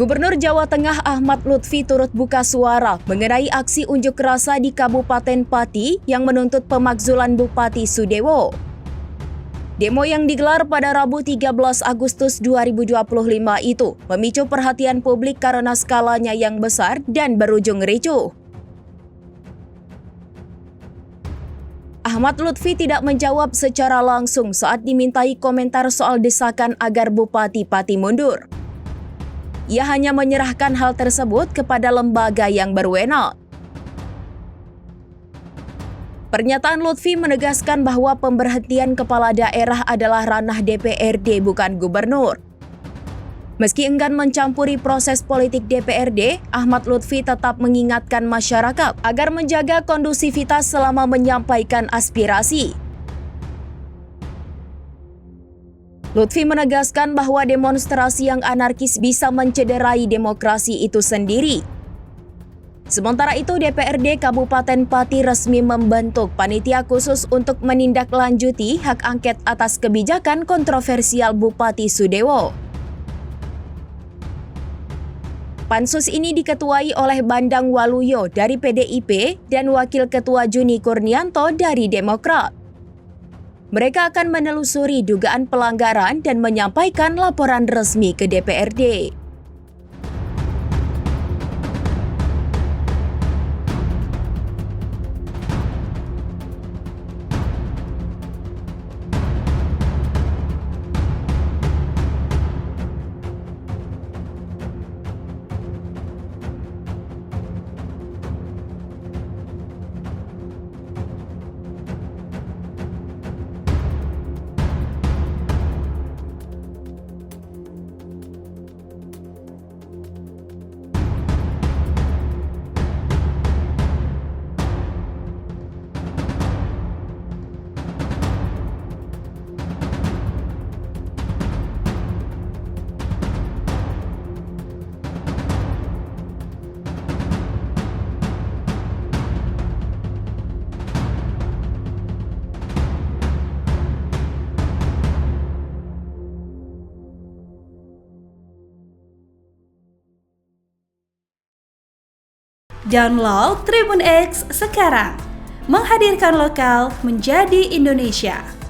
Gubernur Jawa Tengah Ahmad Lutfi turut buka suara mengenai aksi unjuk rasa di Kabupaten Pati yang menuntut pemakzulan Bupati Sudewo. Demo yang digelar pada Rabu 13 Agustus 2025 itu memicu perhatian publik karena skalanya yang besar dan berujung ricuh. Ahmad Lutfi tidak menjawab secara langsung saat dimintai komentar soal desakan agar Bupati Pati mundur. Ia hanya menyerahkan hal tersebut kepada lembaga yang berwenang. Pernyataan Lutfi menegaskan bahwa pemberhentian kepala daerah adalah ranah DPRD bukan gubernur. Meski enggan mencampuri proses politik DPRD, Ahmad Lutfi tetap mengingatkan masyarakat agar menjaga kondusivitas selama menyampaikan aspirasi. Lutfi menegaskan bahwa demonstrasi yang anarkis bisa mencederai demokrasi itu sendiri. Sementara itu, DPRD Kabupaten Pati resmi membentuk panitia khusus untuk menindaklanjuti hak angket atas kebijakan kontroversial Bupati Sudewo. Pansus ini diketuai oleh Bandang Waluyo dari PDIP dan Wakil Ketua Juni Kurnianto dari Demokrat. Mereka akan menelusuri dugaan pelanggaran dan menyampaikan laporan resmi ke DPRD. Download Tribun X sekarang, menghadirkan lokal menjadi Indonesia.